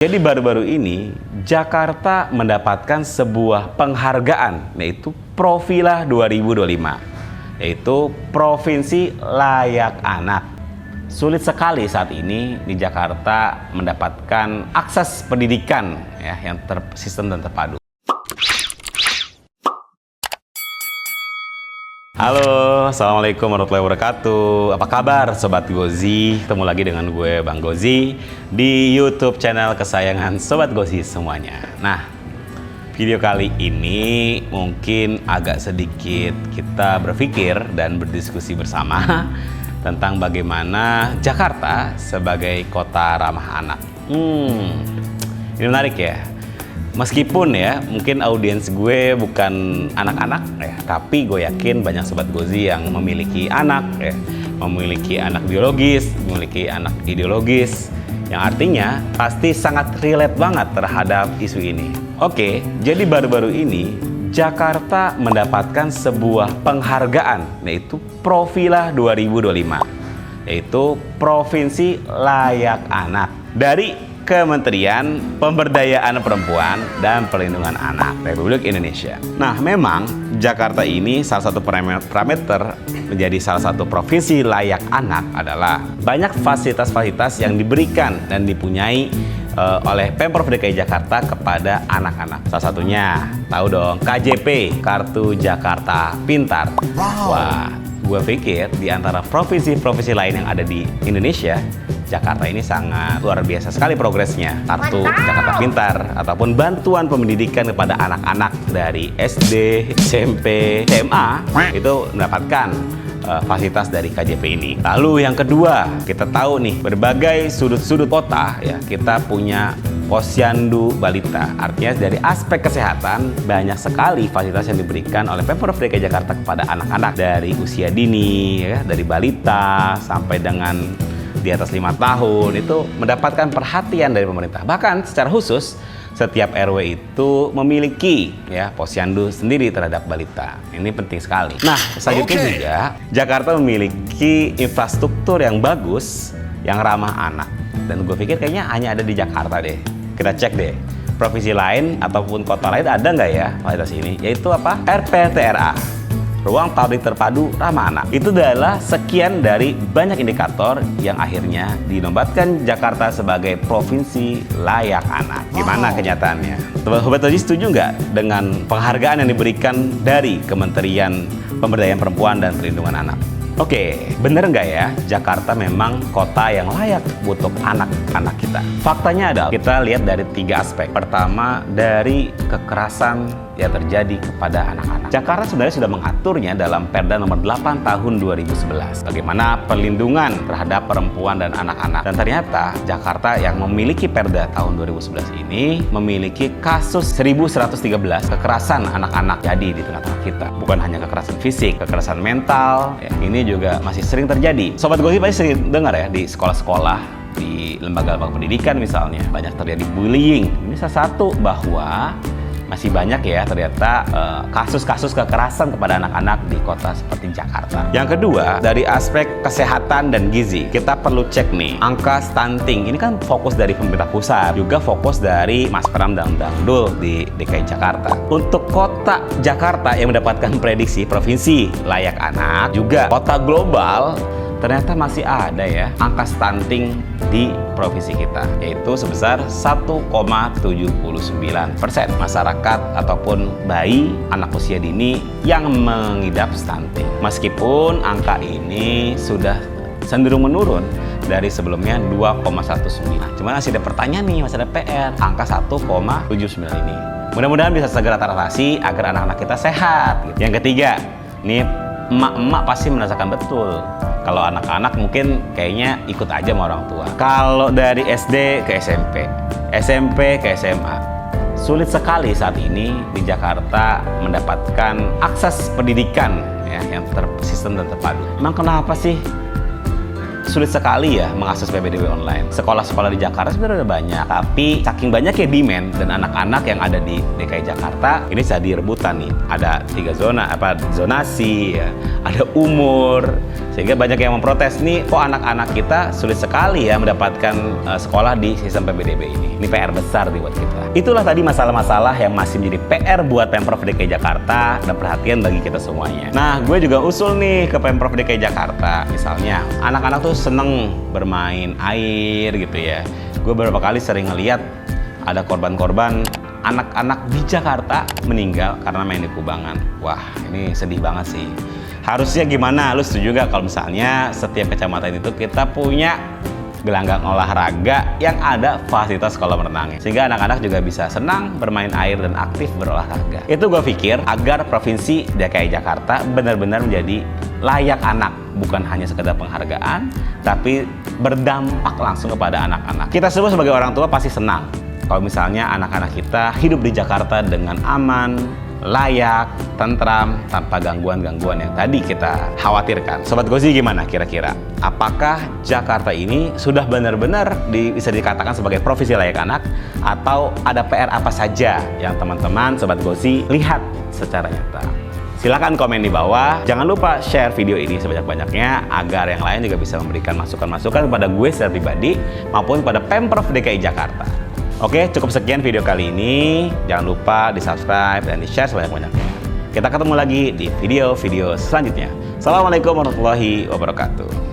Jadi baru-baru ini Jakarta mendapatkan sebuah penghargaan, yaitu Profila 2025, yaitu Provinsi Layak Anak. Sulit sekali saat ini di Jakarta mendapatkan akses pendidikan yang tersistem dan terpadu. Halo, Assalamualaikum warahmatullahi wabarakatuh. Apa kabar Sobat Gozi? Ketemu lagi dengan gue Bang Gozi di YouTube channel kesayangan Sobat Gozi semuanya. Nah, video kali ini mungkin agak sedikit kita berpikir dan berdiskusi bersama tentang bagaimana Jakarta sebagai kota ramah anak. Ini menarik ya. Meskipun ya, mungkin audiens gue bukan anak-anak ya, tapi gue yakin banyak Sobat Gozi yang memiliki anak ya, memiliki anak biologis, memiliki anak ideologis, yang artinya pasti sangat relate banget terhadap isu ini. Oke, jadi baru-baru ini Jakarta mendapatkan sebuah penghargaan, yaitu Profila 2025, yaitu Provinsi Layak Anak dari Kementerian Pemberdayaan Perempuan dan Perlindungan Anak Republik Indonesia. Nah, memang Jakarta ini salah satu parameter menjadi salah satu provinsi layak anak adalah banyak fasilitas-fasilitas yang diberikan dan dipunyai oleh Pemprov DKI Jakarta kepada anak-anak. Salah satunya, tahu dong, KJP, Kartu Jakarta Pintar. Wah, gue pikir di antara provinsi-provinsi lain yang ada di Indonesia, Jakarta ini sangat luar biasa sekali progresnya. Kartu Jakarta Pintar ataupun bantuan pendidikan kepada anak-anak dari SD, SMP, SMA itu mendapatkan fasilitas dari KJP ini. Lalu yang kedua, kita tahu nih, berbagai sudut-sudut kota ya, kita punya Posyandu Balita. Artinya dari aspek kesehatan banyak sekali fasilitas yang diberikan oleh Pemprov DKI Jakarta kepada anak-anak dari usia dini ya, dari balita sampai dengan di atas 5 tahun itu mendapatkan perhatian dari pemerintah. Bahkan secara khusus setiap RW itu memiliki ya posyandu sendiri terhadap balita. Ini penting sekali. Nah, selanjutnya juga Jakarta memiliki infrastruktur yang bagus, yang ramah anak. Dan gue pikir kayaknya hanya ada di Jakarta deh. Kita cek deh. Provinsi lain ataupun kota lain ada nggak ya fasilitas ini? Yaitu apa? RPTRA. Ruang Publik Terpadu Ramah Anak. Itu adalah sekian dari banyak indikator yang akhirnya dinobatkan Jakarta sebagai Provinsi Layak Anak. Gimana kenyataannya? Sobat Gozi setuju nggak dengan penghargaan yang diberikan dari Kementerian Pemberdayaan Perempuan dan Perlindungan Anak? Oke, bener nggak ya Jakarta memang kota yang layak untuk anak-anak kita? Faktanya adalah kita lihat dari 3 aspek. Pertama, dari kekerasan yang terjadi kepada anak-anak. Jakarta sebenarnya sudah mengaturnya dalam Perda nomor 8 tahun 2011. Bagaimana perlindungan terhadap perempuan dan anak-anak. Dan ternyata Jakarta yang memiliki Perda tahun 2011 ini memiliki kasus 1113 kekerasan anak-anak jadi di tengah-tengah kita. Bukan hanya kekerasan fisik, kekerasan mental, ya, ini juga masih sering terjadi. Sobat Gozi pasti sering dengar ya di sekolah-sekolah, di lembaga-lembaga pendidikan misalnya, banyak terjadi bullying. Ini salah satu bahwa masih banyak ya ternyata kasus-kasus kekerasan kepada anak-anak di kota seperti Jakarta. Yang kedua, dari aspek kesehatan dan gizi, kita perlu cek nih angka stunting. Ini kan fokus dari pemerintah pusat, juga fokus dari Mas Pram dan Dangdul di DKI Jakarta. Untuk kota Jakarta yang mendapatkan prediksi provinsi layak anak, juga kota global, ternyata masih ada ya angka stunting di provinsi kita, yaitu sebesar 1,79% masyarakat ataupun bayi anak usia dini yang mengidap stunting. Meskipun angka ini sudah cenderung menurun dari sebelumnya 2,19. Cuman masih ada pertanyaan nih, masih ada PR, angka 1,79 ini. Mudah-mudahan bisa segera teratasi agar anak-anak kita sehat. Yang ketiga, nih emak-emak pasti merasakan betul. Kalau anak-anak mungkin kayaknya ikut aja sama orang tua. Kalau dari SD ke SMP, SMP ke SMA, sulit sekali saat ini di Jakarta mendapatkan akses pendidikan ya, yang tersistem dan terpadu. Emang kenapa sih sulit sekali ya mengakses PPDB online. Sekolah-sekolah di Jakarta sebenarnya udah banyak, tapi saking banyaknya demand dan anak-anak yang ada di DKI Jakarta, ini jadi rebutan nih. Ada 3 zona, zonasi, ya, ada umur, sehingga banyak yang memprotes nih, kok anak-anak kita sulit sekali ya mendapatkan sekolah di sistem PPDB ini. Ini PR besar nih buat kita. Itulah tadi masalah-masalah yang masih menjadi PR buat Pemprov DKI Jakarta dan perhatian bagi kita semuanya. Nah, gue juga usul nih ke Pemprov DKI Jakarta, misalnya anak-anak tuh seneng bermain air gitu ya. Gue beberapa kali sering ngeliat ada korban-korban anak-anak di Jakarta meninggal karena main di kubangan. Wah, ini sedih banget sih. Harusnya gimana? Lu setuju gak kalau misalnya setiap kecamatan itu kita punya gelanggang olahraga yang ada fasilitas kolam renangnya, sehingga anak-anak juga bisa senang bermain air dan aktif berolahraga. Itu gue pikir agar Provinsi DKI Jakarta benar-benar menjadi layak anak, bukan hanya sekedar penghargaan, tapi berdampak langsung kepada anak-anak. Kita semua sebagai orang tua pasti senang kalau misalnya anak-anak kita hidup di Jakarta dengan aman, layak, tentram, tanpa gangguan-gangguan yang tadi kita khawatirkan. Sobat Gozi, gimana kira-kira? Apakah Jakarta ini sudah benar-benar bisa dikatakan sebagai provinsi layak anak, atau ada PR apa saja yang teman-teman Sobat Gozi lihat secara nyata? Silahkan komen di bawah. Jangan lupa share video ini sebanyak-banyaknya agar yang lain juga bisa memberikan masukan-masukan kepada gue secara pribadi maupun kepada Pemprov DKI Jakarta. Oke, cukup sekian video kali ini. Jangan lupa di-subscribe dan di-share sebanyak-banyaknya. Kita ketemu lagi di video-video selanjutnya. Assalamualaikum warahmatullahi wabarakatuh.